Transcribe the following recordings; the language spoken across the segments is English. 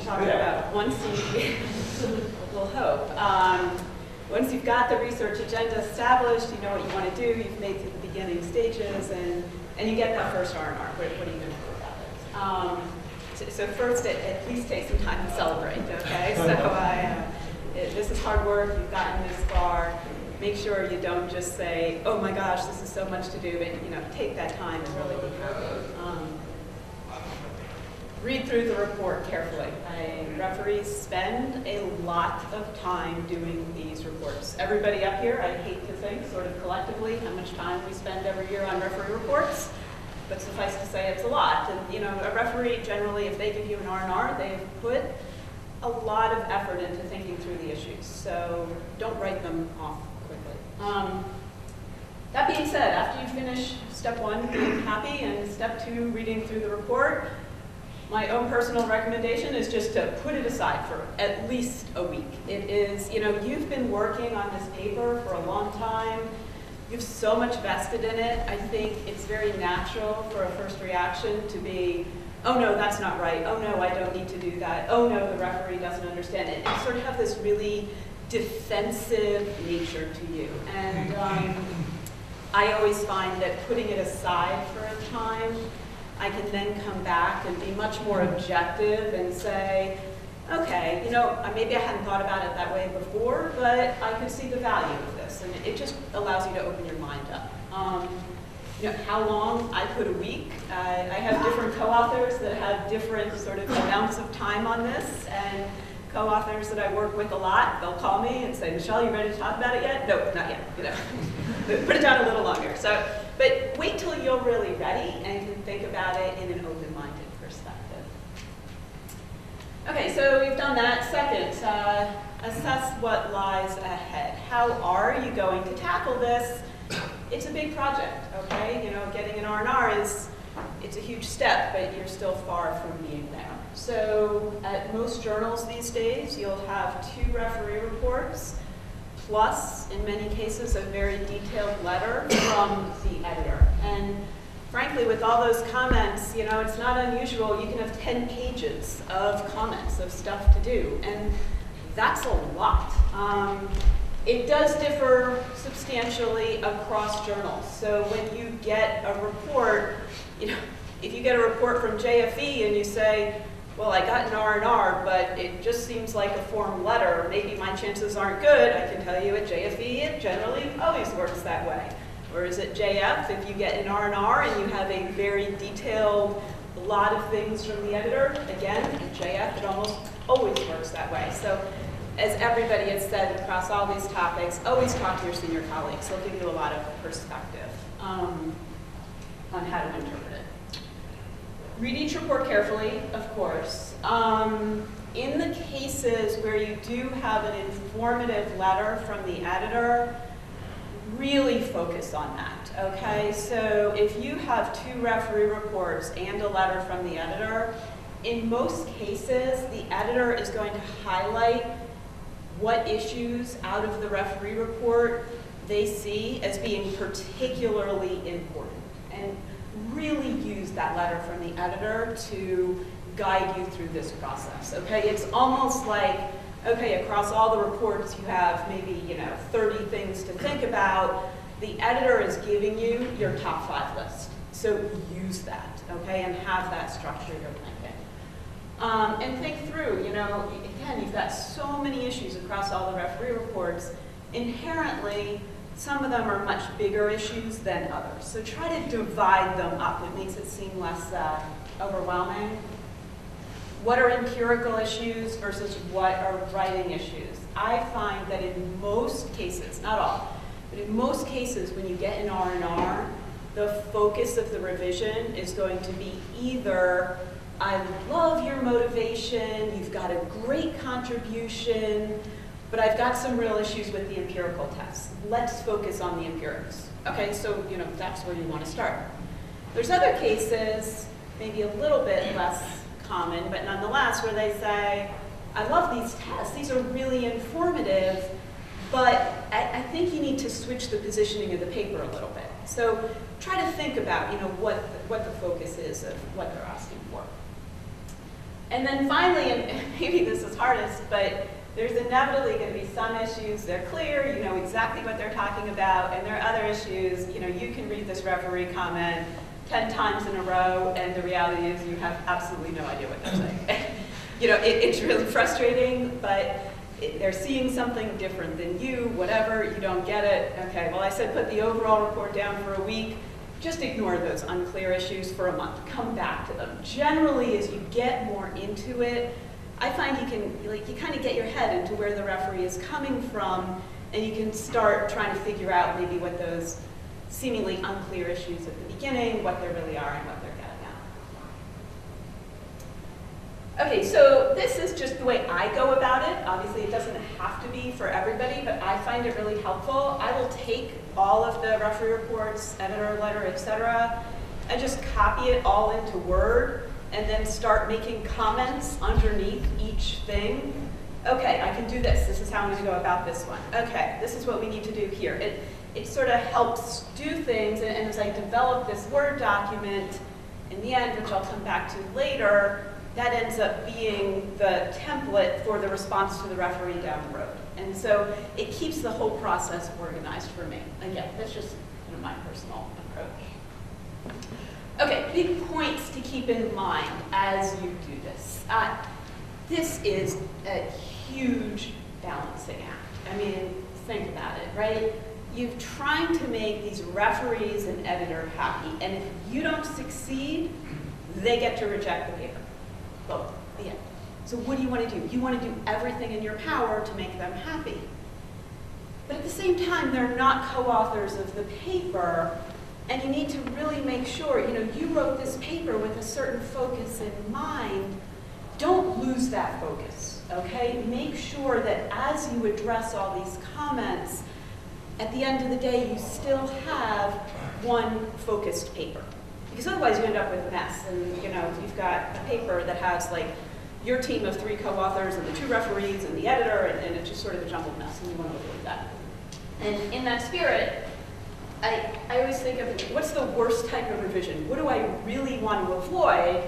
talking about once you, we'll hope, once you've got the research agenda established, you know what you want to do, you've made through the beginning stages, and you get that first R&R. What are you going to do about it? So first, at least take some time to celebrate, okay? So this is hard work, you've gotten this far. Make sure you don't just say, oh my gosh, this is so much to do, but take that time and really be happy. Read through the report carefully. Referees spend a lot of time doing these reports. Everybody up here, I hate to think, sort of collectively, how much time we spend every year on referee reports, but suffice to say it's a lot. And a referee, generally, if they give you an R&R, they've put a lot of effort into thinking through the issues, so don't write them off quickly. That being said, after you finish step 1, being happy, and step 2, reading through the report, my own personal recommendation is just to put it aside for at least a week. It is, you've been working on this paper for a long time. You have so much vested in it. I think it's very natural for a first reaction to be, oh no, that's not right. Oh no, I don't need to do that. Oh no, the referee doesn't understand it. And sort of have this really defensive nature to you. And I always find that putting it aside for a time, I can then come back and be much more objective and say, okay, maybe I hadn't thought about it that way before, but I could see the value of this. And it just allows you to open your mind up. How long? I put a week. I have different co-authors that have different sort of amounts of time on this, and co-authors that I work with a lot, they'll call me and say, Michelle, you ready to talk about it yet? No, not yet. Put it down a little longer. But wait till you're really ready and can think about it in an open-minded perspective. Okay, so we've done that. Second, assess what lies ahead. How are you going to tackle this? It's a big project, okay? Getting an R&R it's a huge step, but you're still far from being there. So at most journals these days, you'll have 2 referee reports, plus, in many cases, a very detailed letter from the editor. And frankly, with all those comments, it's not unusual. You can have 10 pages of comments, of stuff to do, and that's a lot. It does differ substantially across journals. So when you get a report, if you get a report from JFE and you say, well, I got an R&R, but it just seems like a form letter, maybe my chances aren't good, I can tell you at JFE, it generally always works that way. Whereas at JF, if you get an R&R and you have a very detailed, lot of things from the editor, again, at JF, it almost always works that way. So as everybody has said across all these topics, always talk to your senior colleagues. They'll give you a lot of perspective on how to interpret it. Read each report carefully, of course. In the cases where you do have an informative letter from the editor, really focus on that, okay? So if you have 2 referee reports and a letter from the editor, in most cases, the editor is going to highlight what issues out of the referee report they see as being particularly important, and really use that letter from the editor to guide you through this process, okay? It's almost like, okay, across all the reports you have maybe, 30 things to think about. The editor is giving you your top 5 list. So use that, okay, and have that structure your thinking. And think through, again, you've got so many issues across all the referee reports. Inherently, some of them are much bigger issues than others. So try to divide them up. It makes it seem less overwhelming. What are empirical issues versus what are writing issues? I find that in most cases, not all, but in most cases when you get an R&R, the focus of the revision is going to be either, I love your motivation, you've got a great contribution, but I've got some real issues with the empirical tests. Let's focus on the empirics. Okay, so that's where you want to start. There's other cases, maybe a little bit less common, but nonetheless, where they say, I love these tests, these are really informative, but I think you need to switch the positioning of the paper a little bit. So try to think about what the focus is of what they're asking for. And then finally, and maybe this is hardest, but there's inevitably going to be some issues. They're clear, you know exactly what they're talking about, and there are other issues, you know, you can read this referee comment 10 times in a row, and the reality is you have absolutely no idea what they're saying. You know, it's really frustrating, but they're seeing something different than you, whatever, you don't get it. Okay, well, I said put the overall report down for a week. Just ignore those unclear issues for a month. Come back to them. Generally, as you get more into it, I find you can, like, you kind of get your head into where the referee is coming from, and you can start trying to figure out maybe what those seemingly unclear issues at the beginning, what they really are, and what they're getting at. Okay, so this is just the way I go about it. Obviously, it doesn't have to be for everybody, but I find it really helpful. I will take all of the referee reports, editor letter, etc., and just copy it all into Word, and then start making comments underneath each thing. Okay, I can do this. This is how I'm going to go about this one. Okay, this is what we need to do here. It sort of helps do things, and as I develop this Word document, in the end, which I'll come back to later, that ends up being the template for the response to the referee down the road. And so it keeps the whole process organized for me. Again, that's just kind of my personal approach. Okay, big points to keep in mind as you do this. This is a huge balancing act. I mean, think about it, right? You're trying to make these referees and editor happy, and if you don't succeed, they get to reject the paper. Both, the end. So what do you want to do? You want to do everything in your power to make them happy. But at the same time, they're not co-authors of the paper, and you need to really make sure, you know, you wrote this paper with a certain focus in mind. Don't lose that focus, okay? Make sure that as you address all these comments, at the end of the day, you still have one focused paper. Because otherwise you end up with a mess. And you know, you've got a paper that has like your team of 3 co-authors and the 2 referees and the editor, and it's just sort of a jumbled mess, and you want to avoid that. And in that spirit, I always think of what's the worst type of revision? What do I really want to avoid?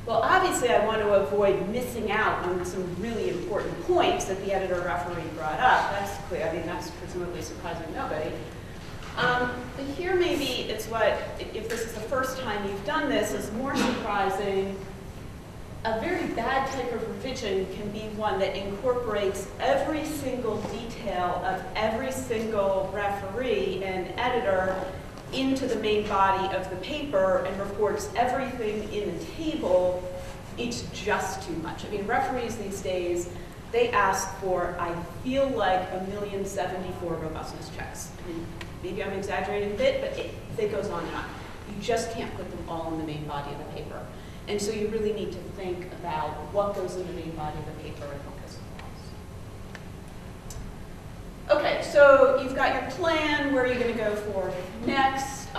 Well, obviously I want to avoid missing out on some really important points that the editor referee brought up. That's clear. I mean, that's presumably surprising nobody. But here maybe it's what, if this is the first time you've done this, is more surprising. A very bad type of revision can be one that incorporates every single detail of every single referee and editor into the main body of the paper and reports everything in a table. It's just too much. I mean, referees these days, they ask for, I feel like, 1,074 robustness checks. I mean, maybe I'm exaggerating a bit, but it goes on and on. You just can't put them all in the main body of the paper. And so you really need to think about what goes in the main body of the paper and what goes in the walls. Okay, so you've got your plan. Where are you going to go for next?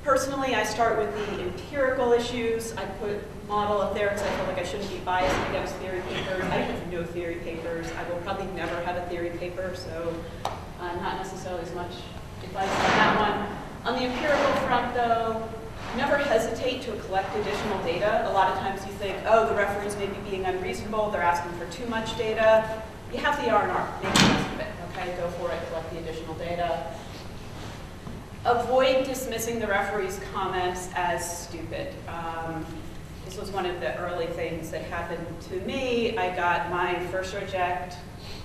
Personally, I start with the empirical issues. I put model up there because I feel like I shouldn't be biased against theory papers. I have no theory papers. I will probably never have a theory paper, so not necessarily as much advice on that one. On the empirical front, though, never hesitate to collect additional data. A lot of times you think, oh, the referees may be being unreasonable, they're asking for too much data. You have the R&R, make the most of it, okay? Go for it, collect the additional data. Avoid dismissing the referee's comments as stupid. This was one of the early things that happened to me. I got my first reject,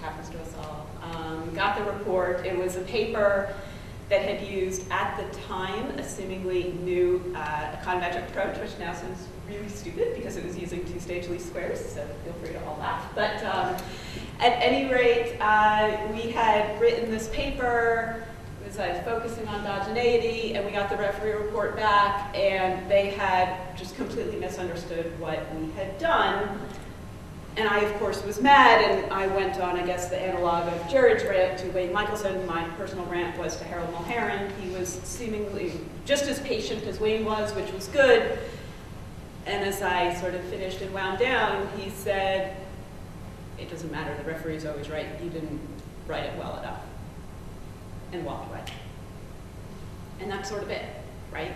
happens to us all, got the report. It was a paper that had used, at the time, a seemingly new econometric approach, which now sounds really stupid because it was using 2-stage least squares, so feel free to all laugh. But at any rate, we had written this paper, it was focusing on endogeneity, and we got the referee report back, and they had just completely misunderstood what we had done. And I, of course, was mad, and I went on, I guess, the analog of Jared's rant to Wayne Michelson. My personal rant was to Harold Mulheron. He was seemingly just as patient as Wayne was, which was good. And as I sort of finished and wound down, he said, it doesn't matter, the referee's always right. You didn't write it well enough. And walked away. And that's sort of it, right?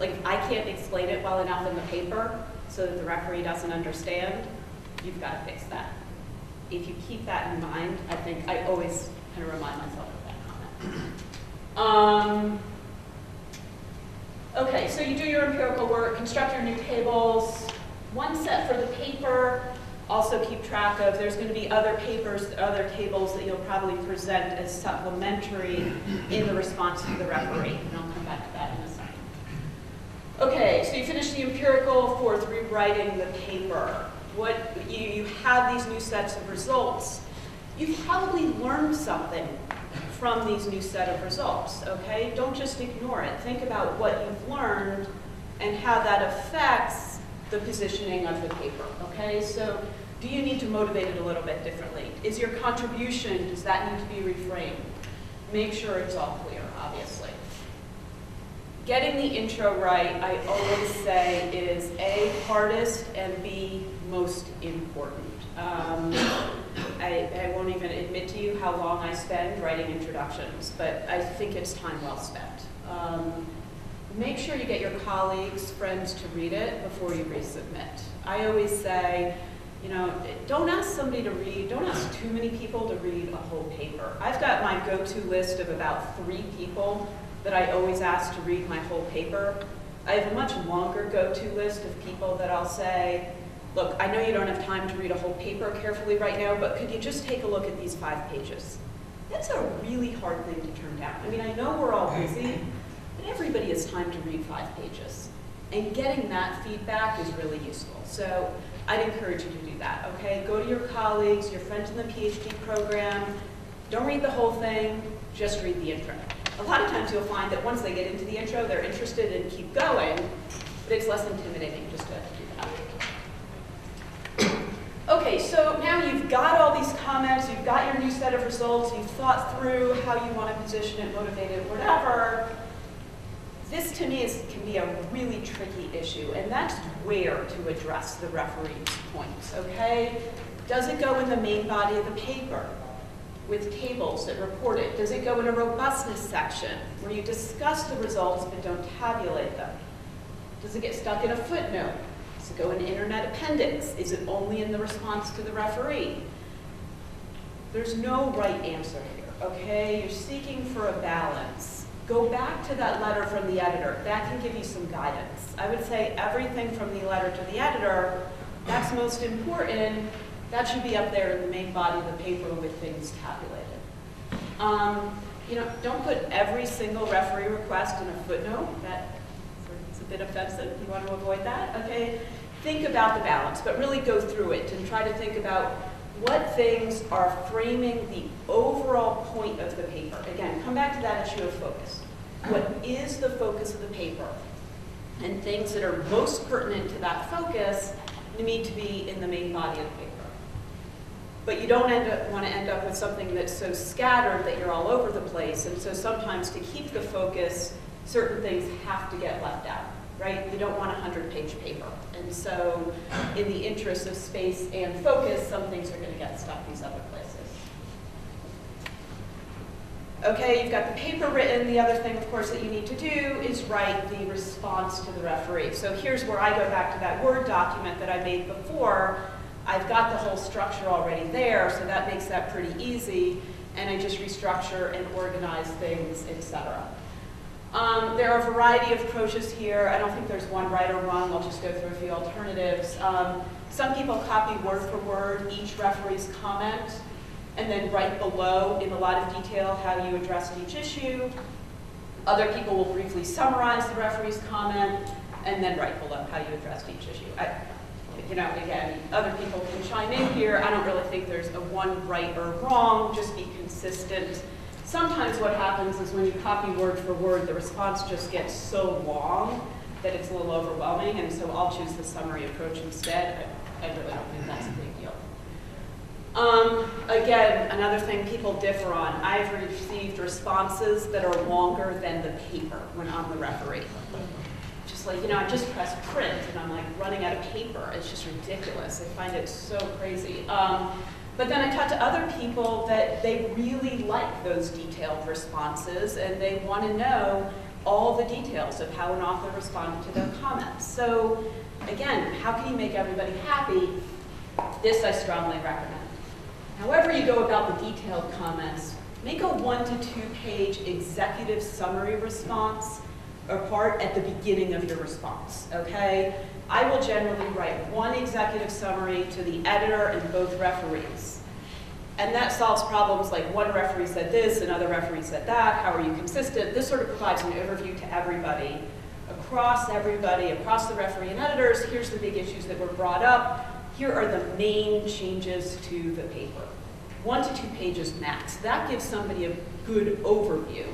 Like, if I can't explain it well enough in the paper so that the referee doesn't understand, you've got to fix that. If you keep that in mind, I think I always kind of remind myself of that comment. Okay, so you do your empirical work, construct your new tables, one set for the paper. Also keep track of, there's going to be other papers, other tables that you'll probably present as supplementary in the response to the referee. And I'll come back to that in a second. Okay, so you finish the empirical. Fourth, rewriting the paper. You have these new sets of results. You've probably learned something from these new set of results, okay? Don't just ignore it. Think about what you've learned and how that affects the positioning of the paper, okay? So do you need to motivate it a little bit differently? Is your contribution, does that need to be reframed? Make sure it's all clear, obviously. Getting the intro right, I always say, is A, hardest, and B, most important. I won't even admit to you how long I spend writing introductions, but I think it's time well spent. Make sure you get your colleagues, friends to read it before you resubmit. I always say, you know, don't ask somebody to read, don't ask too many people to read a whole paper. I've got my go-to list of about 3 people that I always ask to read my whole paper. I have a much longer go-to list of people that I'll say, look, I know you don't have time to read a whole paper carefully right now, but could you just take a look at these 5 pages? That's a really hard thing to turn down. I mean, I know we're all busy, but everybody has time to read 5 pages. And getting that feedback is really useful. So I'd encourage you to do that, okay? Go to your colleagues, your friends in the PhD program. Don't read the whole thing, just read the intro. A lot of times you'll find that once they get into the intro, they're interested and keep going, but it's less intimidating just to do that. Okay, so now you've got all these comments, you've got your new set of results, you've thought through how you want to position it, motivate it, whatever. This, to me, can be a really tricky issue, and that's where to address the referee's points, okay? Does it go in the main body of the paper with tables that report it? Does it go in a robustness section where you discuss the results but don't tabulate them? Does it get stuck in a footnote? Does it go in an internet appendix? Is it only in the response to the referee? There's no right answer here, okay? You're seeking for a balance. Go back to that letter from the editor. That can give you some guidance. I would say everything from the letter to the editor, that's most important. That should be up there in the main body of the paper with things tabulated. You know, don't put every single referee request in a footnote. That's a bit offensive. You want to avoid that, okay? Think about the balance, but really go through it and try to think about what things are framing the overall point of the paper. Again, come back to that issue of focus. What is the focus of the paper? And things that are most pertinent to that focus need to be in the main body of the paper. But you don't want to end up with something that's so scattered that you're all over the place. And so sometimes to keep the focus, certain things have to get left out, right? You don't want a 100-page paper. And so in the interest of space and focus, some things are going to get stuck these other places. Okay, you've got the paper written. The other thing, of course, that you need to do is write the response to the referee. So here's where I go back to that Word document that I made before. I've got the whole structure already there, so that makes that pretty easy. And I just restructure and organize things, etc. There are a variety of approaches here. I don't think there's one right or wrong. I'll just go through a few alternatives. Some people copy word for word each referee's comment and then write below in a lot of detail how you addressed each issue. Other people will briefly summarize the referee's comment and then write below how you addressed each issue. You know, again, other people can chime in here. I don't really think there's a one right or wrong. Just be consistent. Sometimes what happens is when you copy word for word, the response just gets so long that it's a little overwhelming, and so I'll choose the summary approach instead. I really don't think that's a big deal. Again, another thing people differ on, I've received responses that are longer than the paper when I'm the referee. Just like, you know, I just pressed print and I'm like running out of paper. It's just ridiculous. I find it so crazy. But then I talk to other people that they really like those detailed responses and they want to know all the details of how an author responded to their comments. So again, how can you make everybody happy? This I strongly recommend. However you go about the detailed comments, make a 1 to 2 page executive summary response or part at the beginning of your response, okay? I will generally write one executive summary to the editor and both referees. And that solves problems like one referee said this, another referee said that, how are you consistent? This sort of provides an overview to everybody, across the referee and editors. Here's the big issues that were brought up. Here are the main changes to the paper. 1 to 2 pages max. That gives somebody a good overview.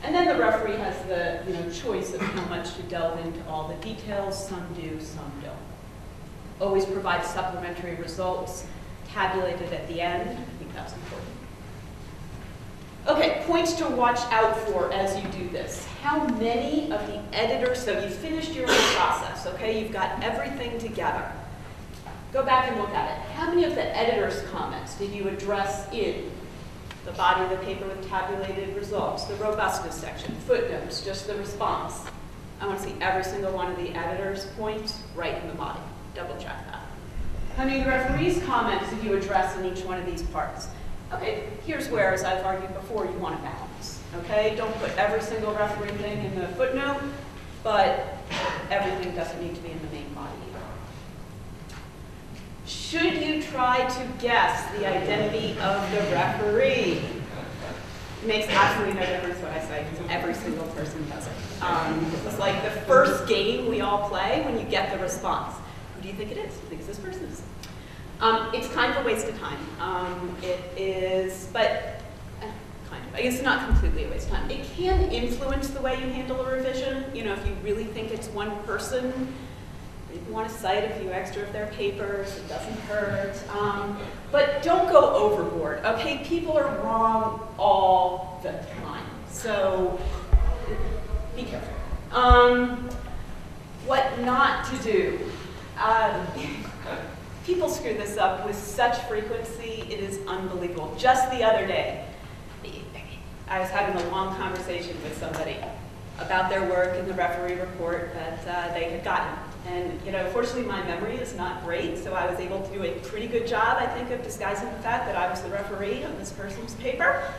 And then the referee has the choice of how much to delve into all the details. Some do, some don't. Always provide supplementary results, tabulated at the end. I think that's important. Okay, points to watch out for as you do this. How many of the editors, so you've finished your own process, okay? You've got everything together. Go back and look at it. How many of the editor's comments did you address in the body of the paper with tabulated results, the robustness section, footnotes, just the response? I want to see every single one of the editor's points right in the body. Double check that. How many of the referee's comments did you address in each one of these parts? Okay, here's where, as I've argued before, you want to balance. Okay, don't put every single referee thing in the footnote, but everything doesn't need to be in the main body either. Should you try to guess the identity of the referee? It makes absolutely no difference what I say, because every single person does it. This is like the first game we all play when you get the response. Who do you think it is? Who thinks this person is? It's kind of a waste of time. It is, but kind of. I guess it's not completely a waste of time. It can influence the way you handle a revision. You know, if you really think it's one person, you want to cite a few extra of their papers, it doesn't hurt. But don't go overboard, okay? People are wrong all the time, so be careful. What not to do. People screw this up with such frequency, it is unbelievable. Just the other day, I was having a long conversation with somebody about their work in the referee report that they had gotten. And fortunately my memory is not great, so I was able to do a pretty good job, I think, of disguising the fact that I was the referee on this person's paper.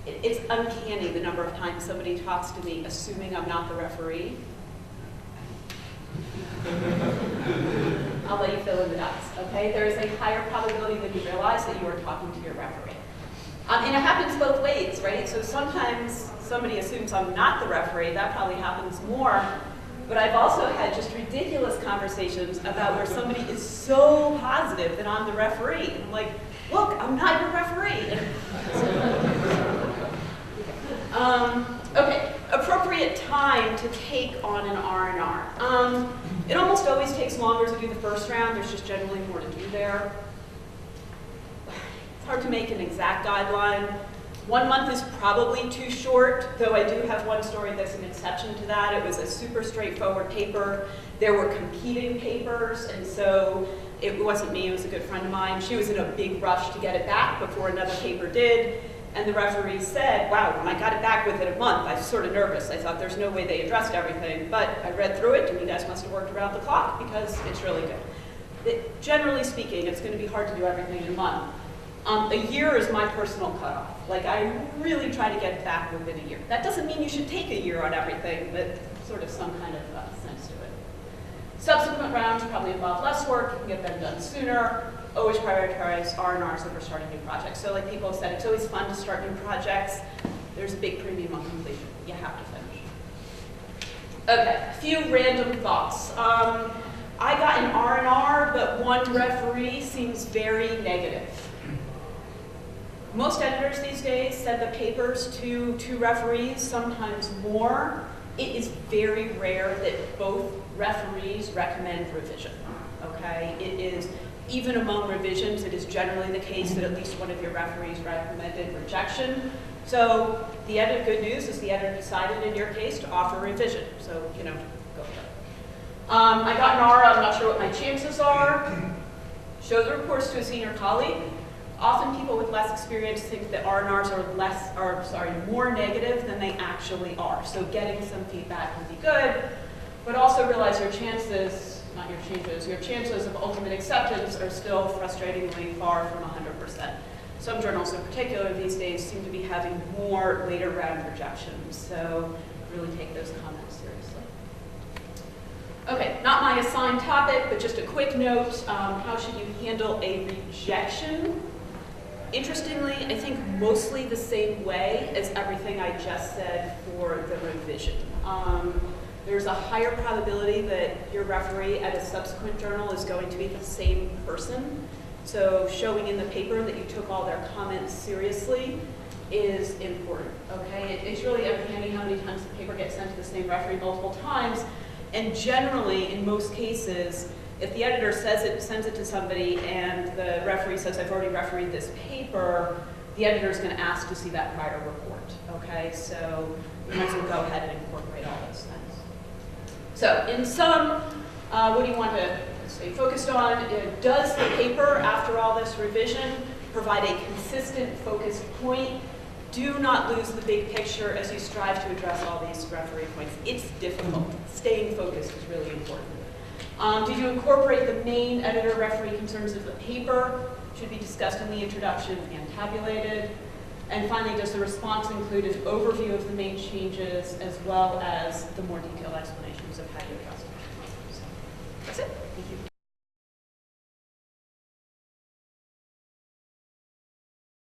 It's uncanny the number of times somebody talks to me assuming I'm not the referee. I'll let you fill in the dots, okay? There is a higher probability than you realize that you are talking to your referee. And it happens both ways, right? So sometimes somebody assumes I'm not the referee. That probably happens more. But I've also had just ridiculous conversations about where somebody is so positive that I'm the referee. And I'm like, look, I'm not your referee. Okay, appropriate time to take on an R&R. It almost always takes longer to do the first round. There's just generally more to do there. It's hard to make an exact guideline. 1 month is probably too short, though I do have one story that's an exception to that. It was a super straightforward paper. There were competing papers, and so it wasn't me, it was a good friend of mine. She was in a big rush to get it back before another paper did, and the referee said, wow, when I got it back within a month, I was sort of nervous. I thought there's no way they addressed everything, but I read through it, and you guys must have worked around the clock because it's really good. Generally speaking, it's going to be hard to do everything in a month. A year is my personal cutoff. Like, I really try to get it back within a year. That doesn't mean you should take a year on everything, but sort of some kind of sense to it. Subsequent rounds probably involve less work. You can get them done sooner. Always prioritize R&Rs over starting new projects. So like people have said, it's always fun to start new projects. There's a big premium on completion. You have to finish. Okay, a few random thoughts. I got an R&R, but one referee seems very negative. Most editors these days send the papers to 2 referees, sometimes more. It is very rare that both referees recommend revision, okay? It is, even among revisions, it is generally the case that at least one of your referees recommended rejection. So the good news is the editor decided in your case to offer revision. So, go for it. I got an R, I'm not sure what my chances are. Show the reports to a senior colleague. Often people with less experience think that R&Rs are more negative than they actually are. So getting some feedback would be good, but also realize your chances, not your changes, your chances of ultimate acceptance are still frustratingly far from 100%. Some journals in particular these days seem to be having more later round rejections, so really take those comments seriously. Okay, not my assigned topic, but just a quick note, how should you handle a rejection? Interestingly, I think mostly the same way as everything I just said for the revision. There's a higher probability that your referee at a subsequent journal is going to be the same person. So showing in the paper that you took all their comments seriously is important, okay? It's really uncanny how many times the paper gets sent to the same referee multiple times. And generally, in most cases, if the editor sends it to somebody and the referee says, I've already refereed this paper, the editor is going to ask to see that prior report, okay? So you might as well go ahead and incorporate all those things. So in sum, what do you want to stay focused on? Does the paper, after all this revision, provide a consistent, focused point? Do not lose the big picture as you strive to address all these referee points. It's difficult. Staying focused is really important. Did you incorporate the main editor-referee concerns of the paper? Should be discussed in the introduction and tabulated. And finally, does the response include an overview of the main changes as well as the more detailed explanations of how you address them? So that's it. Thank you.